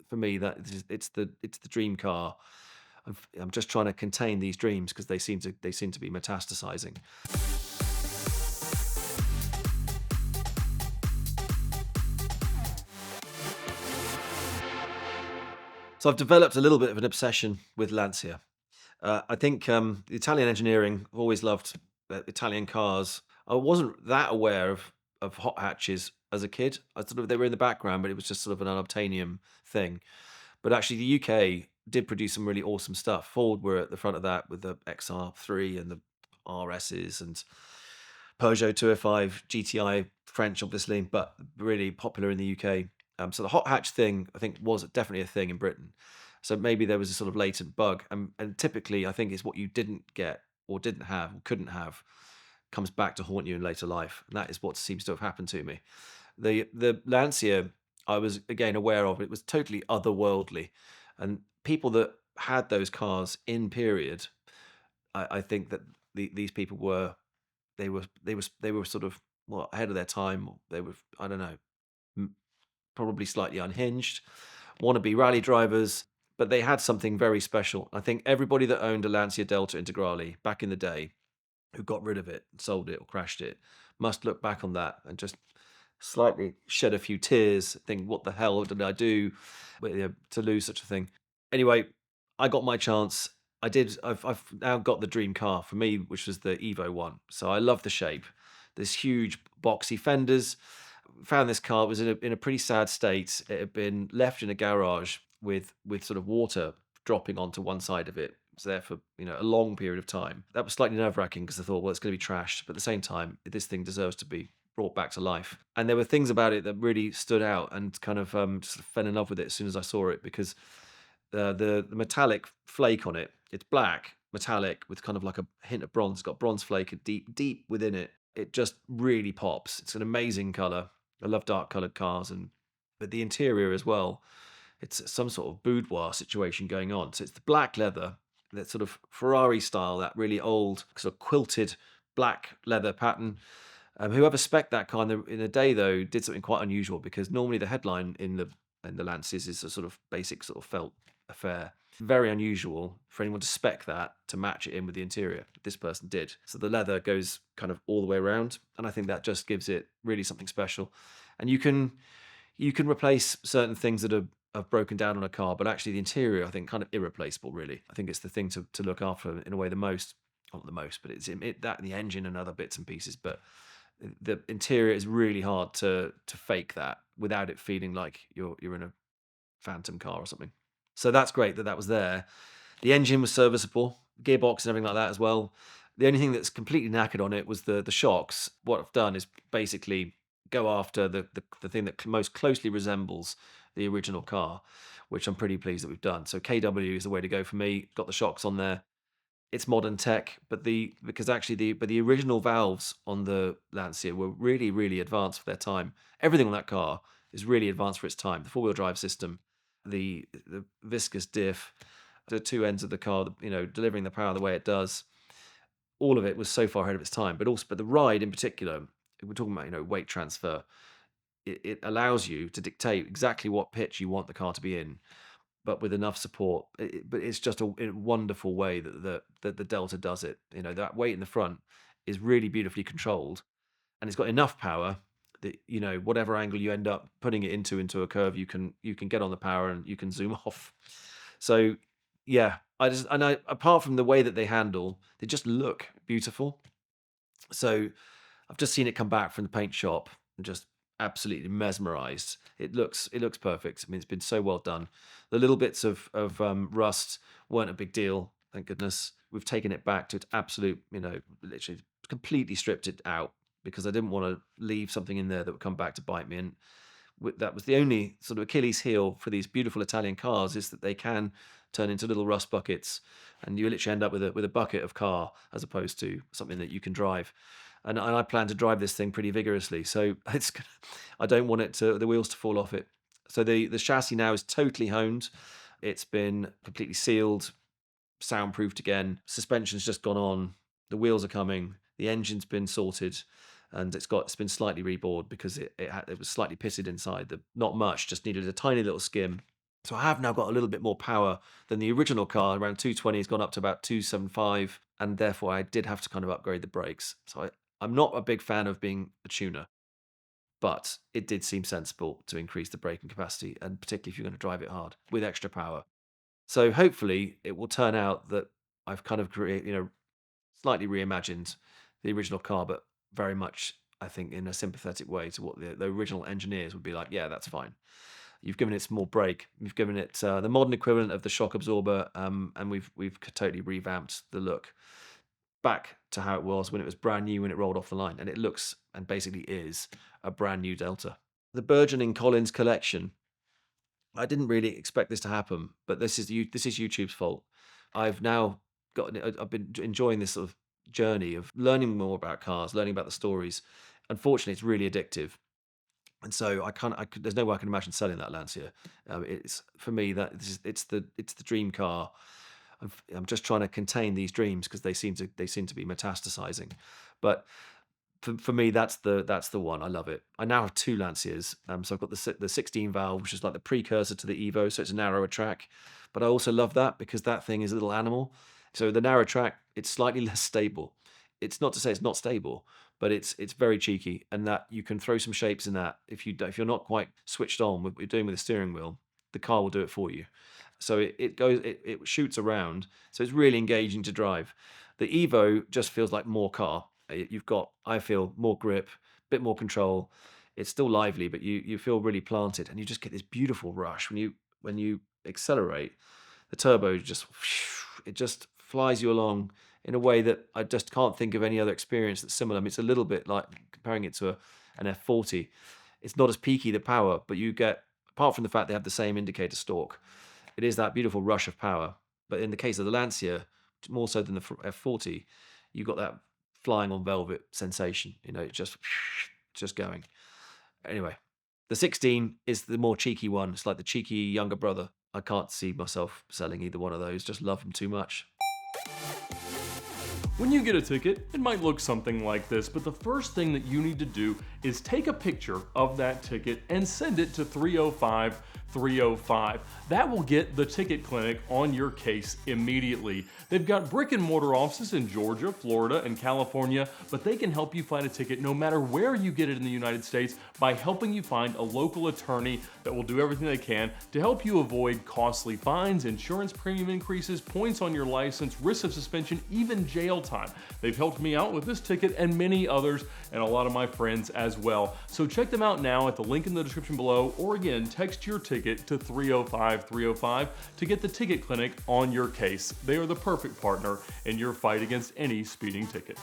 for me, it's the dream car. I'm just trying to contain these dreams because they seem to be metastasizing. So I've developed a little bit of an obsession with Lancia. I think the Italian engineering, I've always loved Italian cars. I wasn't that aware of hot hatches as a kid. I sort of they were in the background, but it was just sort of an unobtainium thing. But actually, the UK did produce some really awesome stuff. Ford were at the front of that with the XR3 and the RSs and Peugeot 205 GTI French, obviously, but really popular in the UK. So the hot hatch thing, I think, was definitely a thing in Britain. So maybe there was a sort of latent bug, and typically, I think it's what you didn't get or didn't have or couldn't have comes back to haunt you in later life, and that is what seems to have happened to me. The Lancia, I was again aware of. It was totally otherworldly, and people that had those cars in period, I think that these people were they were sort of well ahead of their time. They were I don't know probably slightly unhinged, wannabe rally drivers, but they had something very special. I think everybody that owned a Lancia Delta Integrale back in the day, who got rid of it, sold it, or crashed it, must look back on that and just slightly shed a few tears, think, what the hell did I do to lose such a thing? Anyway, I got my chance. I did. I've now got the dream car for me, which was the Evo one. So I love the shape. This huge boxy fenders. Found this car. It was in a pretty sad state. It had been left in a garage with sort of water dropping onto one side of it. It was there for a long period of time. That was slightly nerve wracking because I thought, well, it's going to be trashed, but at the same time, this thing deserves to be brought back to life. And there were things about it that really stood out and kind of just fell in love with it as soon as I saw it because the metallic flake on it, it's black metallic with kind of like a hint of bronze. It's got bronze flake deep within it. It just really pops. It's an amazing color. I love dark colored cars, and but the interior as well. It's some sort of boudoir situation going on. So it's the black leather, that sort of Ferrari style, that really old sort of quilted black leather pattern. Whoever spec'd that car in the day though did something quite unusual because normally the headline in the Lancias is a sort of basic sort of felt affair. Very unusual for anyone to spec that to match it in with the interior. This person did. So the leather goes kind of all the way around, and I think that just gives it really something special. And you can replace certain things that have broken down on a car, but actually the interior, I think, kind of irreplaceable. Really, I think it's the thing to look after in a way the most, not the most, but that and the engine and other bits and pieces. But the interior is really hard to fake that without it feeling like you're in a phantom car or something. So that's great that that was there. The engine was serviceable, gearbox and everything like that as well. The only thing that's completely knackered on it was the shocks. What I've done is basically go after the thing that most closely resembles the original car, which I'm pretty pleased that we've done. So KW is the way to go for me. Got the shocks on there. It's modern tech, but the original valves on the Lancia were really, really advanced for their time. Everything on that car is really advanced for its time. The four-wheel drive system, the viscous diff, the two ends of the car, delivering the power the way it does. All of it was so far ahead of its time. But the ride in particular, we're talking about weight transfer. It allows you to dictate exactly what pitch you want the car to be in, but with enough support. But it's just a wonderful way that the Delta does it. That weight in the front is really beautifully controlled, and it's got enough power that whatever angle you end up putting it into a curve, you can get on the power and you can zoom off. So yeah, apart from the way that they handle, they just look beautiful. So I've just seen it come back from the paint shop and just absolutely mesmerized. It looks perfect. I mean, it's been so well done. The little bits of rust weren't a big deal, thank goodness. We've taken it back to its absolute, literally completely stripped it out because I didn't want to leave something in there that would come back to bite me. And that was the only sort of Achilles heel for these beautiful Italian cars, is that they can turn into little rust buckets, and you literally end up with a bucket of car as opposed to something that you can drive. And I plan to drive this thing pretty vigorously, so I don't want the wheels to fall off it. So the chassis now is totally honed. It's been completely sealed, soundproofed again. Suspension's just gone on. The wheels are coming. The engine's been sorted, and it's been slightly rebored because it was slightly pitted inside. Not much, just needed a tiny little skim. So I have now got a little bit more power than the original car. Around 220 has gone up to about 275, and therefore I did have to kind of upgrade the brakes. So I'm not a big fan of being a tuner, but it did seem sensible to increase the braking capacity, and particularly if you're going to drive it hard with extra power. So hopefully it will turn out that I've kind of slightly reimagined the original car, but very much, I think, in a sympathetic way to what the original engineers would be like. Yeah, that's fine. You've given it some more brake. You've given it the modern equivalent of the shock absorber, and we've totally revamped the look back to how it was when it was brand new when it rolled off the line, and it looks and basically is a brand new Delta. The burgeoning Collins collection. I didn't really expect this to happen, but this is YouTube's fault. I've now I've been enjoying this sort of journey of learning more about cars, learning about the stories. Unfortunately, it's really addictive. And so there's no way I can imagine selling that Lancia. It's for me that it's the dream car. I'm just trying to contain these dreams because they seem to be metastasizing. But for me, that's the one. I love it. I now have two Lancias. So I've got the 16 valve, which is like the precursor to the Evo, so it's a narrower track. But I also love that because that thing is a little animal. So the narrow track, it's slightly less stable. It's not to say it's not stable, but it's very cheeky, and that you can throw some shapes in that. If you're not quite switched on with what you're doing with the steering wheel, the car will do it for you. So it shoots around, so it's really engaging to drive. The Evo just feels like more car. You've got, I feel, more grip, bit more control. It's still lively, but you feel really planted, and you just get this beautiful rush when you accelerate. The turbo just flies you along in a way that I just can't think of any other experience that's similar. I mean, it's a little bit like comparing it to an F40. It's not as peaky, the power, but you get, apart from the fact they have the same indicator stalk, it is that beautiful rush of power. But in the case of the Lancia, more so than the F40, you got that flying on velvet sensation. It's just going. Anyway, the 16 is the more cheeky one. It's like the cheeky younger brother. I can't see myself selling either one of those. Just love them too much. When you get a ticket, it might look something like this, but the first thing that you need to do is take a picture of that ticket and send it to 305 305. That will get the ticket clinic on your case immediately. They've got brick and mortar offices in Georgia, Florida, and California, but they can help you find a ticket no matter where you get it in the United States by helping you find a local attorney that will do everything they can to help you avoid costly fines, insurance premium increases, points on your license, risk of suspension, even jail time. They've helped me out with this ticket and many others, and a lot of my friends as well. So check them out now at the link in the description below, or again, text your ticket to 305 305 to get the ticket clinic on your case. They are the perfect partner in your fight against any speeding ticket.